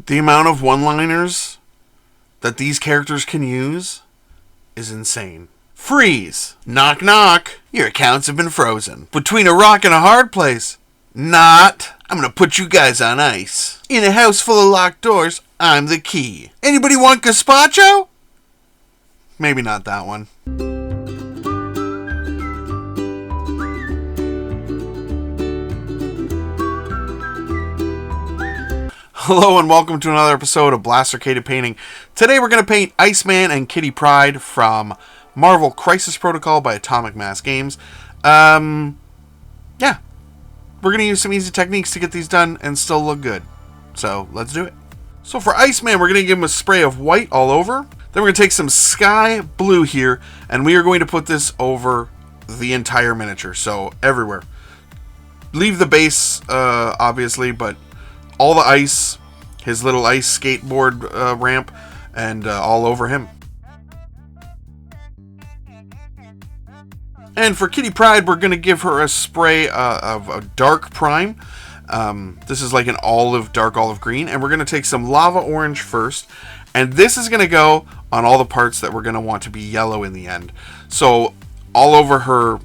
The amount of one-liners that these characters can use is insane. Freeze. Knock, knock. Your accounts have been frozen. Between a rock and a hard place. Not. I'm gonna put you guys on ice. In a house full of locked doors, I'm the key. Anybody want gazpacho? Maybe not that one. Hello and welcome to another episode of Blastercated Painting. Today we're going to paint Iceman and Kitty Pryde from Marvel Crisis Protocol by Atomic Mass Games. We're going to use some easy techniques to get these done and still look good. So let's do it. So for Iceman, we're going to give him a spray of white all over. Then we're going to take some sky blue here and we are going to put this over the entire miniature. So everywhere. Leave the base, obviously, but all the ice, his little ice skateboard ramp, and all over him. And for Kitty Pryde, we're going to give her a spray of a dark prime. This is like an dark olive green. And we're going to take some lava orange first. And this is going to go on all the parts that we're going to want to be yellow in the end. So all over her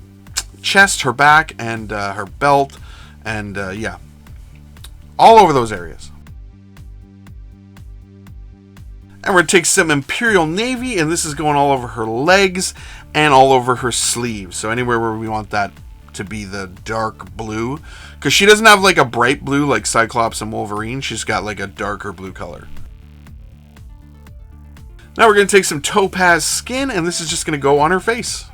chest, her back, and her belt, and all over those areas. And we're going to take some Imperial Navy, and this is going all over her legs and all over her sleeves. So anywhere where we want that to be the dark blue. Because she doesn't have like a bright blue like Cyclops and Wolverine. She's got like a darker blue color. Now we're going to take some topaz skin, and this is just going to go on her face.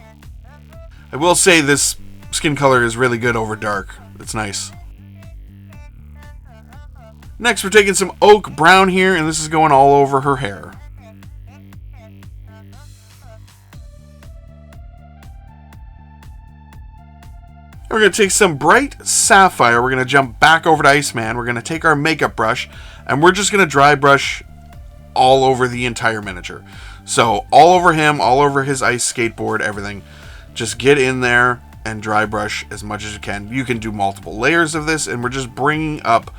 I will say this skin color is really good over dark. It's nice. Next, we're taking some oak brown here, and this is going all over her hair. And we're going to take some bright sapphire. We're going to jump back over to Iceman. We're going to take our makeup brush, and we're just going to dry brush all over the entire miniature. So, all over him, all over his ice skateboard, everything. Just get in there and dry brush as much as you can. You can do multiple layers of this, and we're just bringing up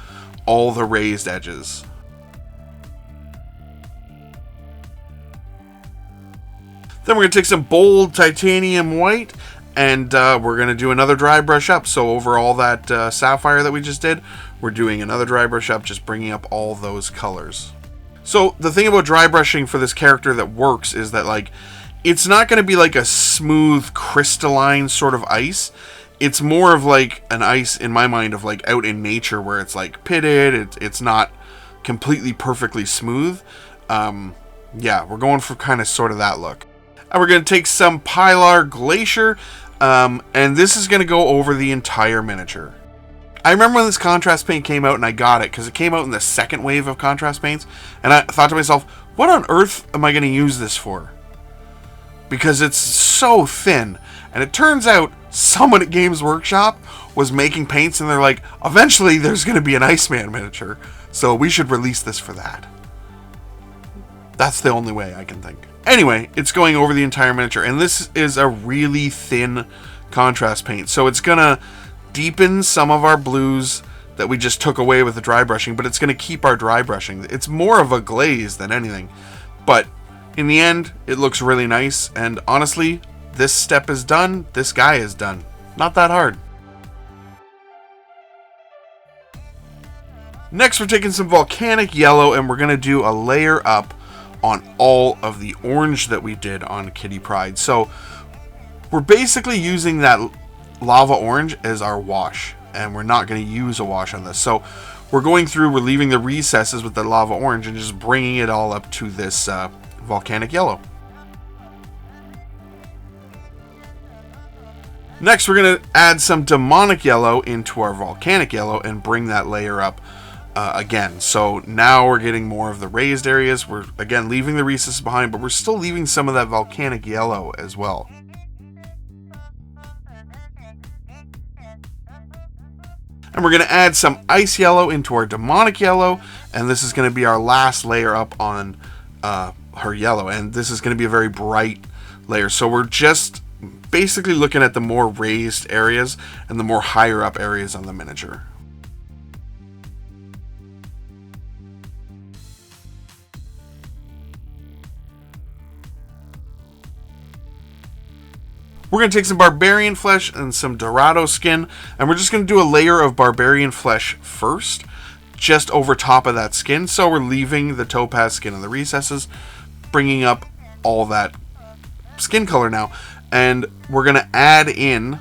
all the raised edges. Then we're going to take some bold titanium white, and we're going to do another dry brush up. So over all that sapphire that we just did, we're doing another dry brush up, just bringing up all those colors. So the thing about dry brushing for this character that works is that like it's not going to be like a smooth crystalline sort of ice. It's more of like an ice, in my mind, of like out in nature where it's like pitted. It's not completely perfectly smooth. We're going for kind of sort of that look. And we're going to take some Pilar Glacier, and this is going to go over the entire miniature. I remember when this contrast paint came out and I got it because it came out in the second wave of contrast paints. And I thought to myself, what on earth am I going to use this for? Because it's so thin. And it turns out someone at Games Workshop was making paints and they're like, eventually there's going to be an Iceman miniature, so we should release this for that. That's the only way I can think. Anyway, it's going over the entire miniature, and this is a really thin contrast paint, so it's going to deepen some of our blues that we just took away with the dry brushing, but it's going to keep our dry brushing. It's more of a glaze than anything, but in the end, it looks really nice, and honestly, this step is done, this guy is done. Not that hard. Next, we're taking some volcanic yellow, and we're going to do a layer up on all of the orange that we did on Kitty Pryde. So, we're basically using that lava orange as our wash, and we're not going to use a wash on this. So, we're going through, we're leaving the recesses with the lava orange and just bringing it all up to this volcanic yellow. Next, we're going to add some demonic yellow into our volcanic yellow and bring that layer up again. So now we're getting more of the raised areas. We're, again, leaving the recesses behind, but we're still leaving some of that volcanic yellow as well. And we're going to add some ice yellow into our demonic yellow, and this is going to be our last layer up on her yellow. And this is going to be a very bright layer. So we're just basically looking at the more raised areas and the more higher up areas on the miniature. We're going to take some barbarian flesh and some dorado skin, and we're just going to do a layer of barbarian flesh first, just over top of that skin. So we're leaving the topaz skin in the recesses, bringing up all that skin color now. And we're going to add in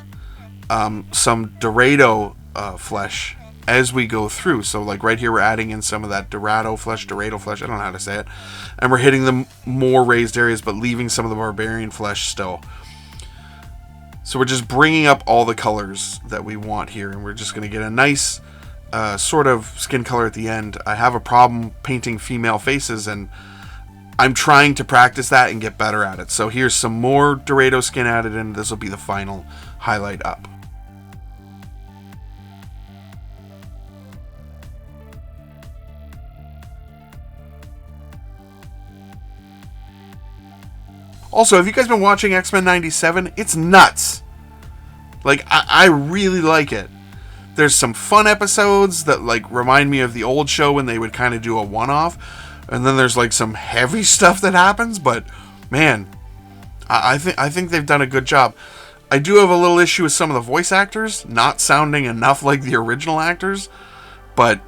some dorado flesh as we go through. So like right here, we're adding in some of that dorado flesh, I don't know how to say it. And we're hitting the more raised areas, but leaving some of the barbarian flesh still. So we're just bringing up all the colors that we want here. And we're just going to get a nice sort of skin color at the end. I have a problem painting female faces, and I'm trying to practice that and get better at it. So here's some more dorado skin added in. This will be the final highlight up. Also, have you guys been watching X-Men 97? It's nuts. Like, I really like it. There's some fun episodes that like remind me of the old show when they would kind of do a one-off. And then there's like some heavy stuff that happens, but man, I think they've done a good job. I do have a little issue with some of the voice actors not sounding enough like the original actors, but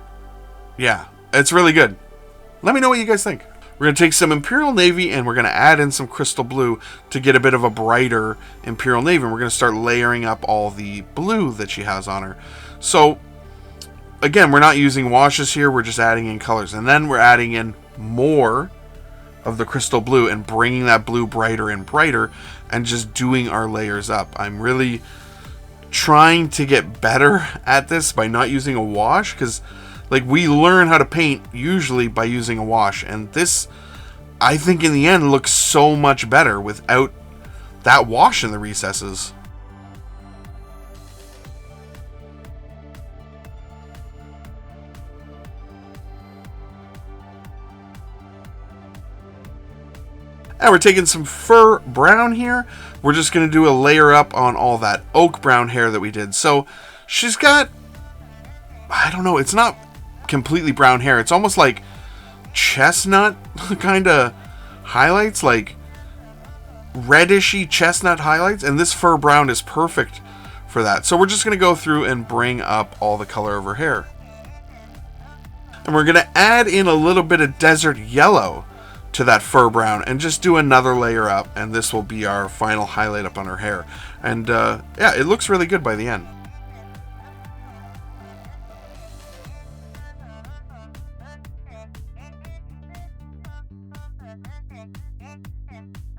yeah, it's really good. Let me know what you guys think. We're going to take some Imperial Navy and we're going to add in some Crystal Blue to get a bit of a brighter Imperial Navy. And we're going to start layering up all the blue that she has on her. So, again, we're not using washes here. We're just adding in colors. And then we're adding in more of the Crystal Blue and bringing that blue brighter and brighter and just doing our layers up. I'm really trying to get better at this by not using a wash, because like we learn how to paint usually by using a wash, and this I think in the end looks so much better without that wash in the recesses. And we're taking some fur brown here. We're just going to do a layer up on all that oak brown hair that we did. So she's got, I don't know, it's not completely brown hair. It's almost like chestnut kind of highlights, like reddishy chestnut highlights. And this fur brown is perfect for that. So we're just going to go through and bring up all the color of her hair. And we're going to add in a little bit of desert yellow to that fur brown and just do another layer up, and this will be our final highlight up on her hair. And yeah, it looks really good by the end.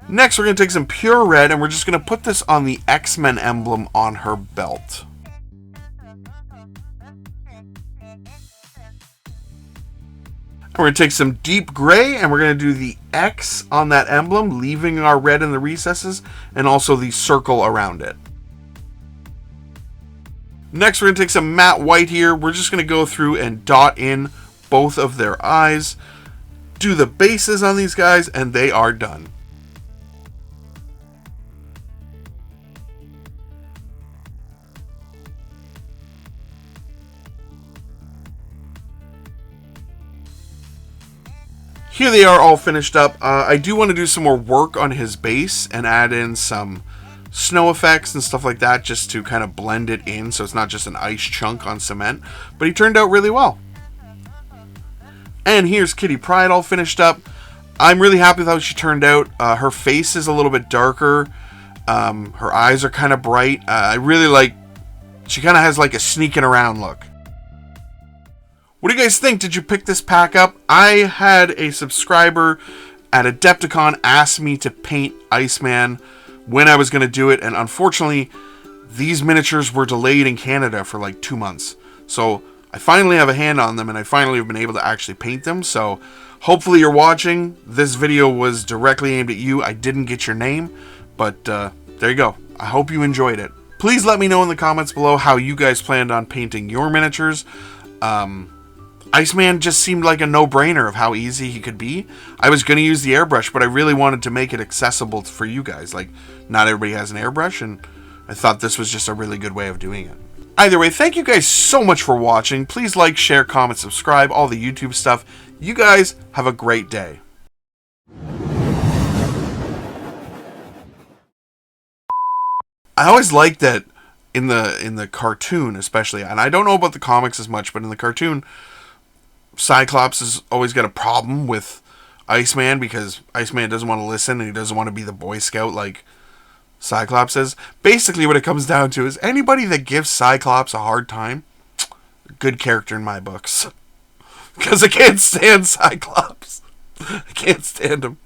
Next, we're going to take some pure red and we're just going to put this on the X-Men emblem on her belt. We're going to take some deep gray and we're going to do the X on that emblem, leaving our red in the recesses and also the circle around it. Next, we're going to take some matte white here. We're just going to go through and dot in both of their eyes, do the bases on these guys, and they are done. Here they are all finished up. I do want to do some more work on his base and add in some snow effects and stuff like that just to kind of blend it in so it's not just an ice chunk on cement. But he turned out really well. And here's Kitty Pryde all finished up. I'm really happy with how she turned out. Her face is a little bit darker. Her eyes are kind of bright. I really like, she kind of has like a sneaking around look. What do you guys think? Did you pick this pack up? I had a subscriber at Adepticon ask me to paint Iceman when I was going to do it, and unfortunately, these miniatures were delayed in Canada for like 2 months. So I finally have a hand on them, and I finally have been able to actually paint them. So hopefully you're watching. This video was directly aimed at you. I didn't get your name, but there you go. I hope you enjoyed it. Please let me know in the comments below how you guys planned on painting your miniatures. Iceman just seemed like a no-brainer of how easy he could be. I was going to use the airbrush, but I really wanted to make it accessible for you guys. Like, not everybody has an airbrush, and I thought this was just a really good way of doing it. Either way, thank you guys so much for watching. Please like, share, comment, subscribe, all the YouTube stuff. You guys have a great day. I always liked that in the cartoon, especially, and I don't know about the comics as much, but in the cartoon, Cyclops has always got a problem with Iceman because Iceman doesn't want to listen and he doesn't want to be the Boy Scout like Cyclops is. Basically, what it comes down to is anybody that gives Cyclops a hard time, good character in my books. Because I can't stand Cyclops. I can't stand him.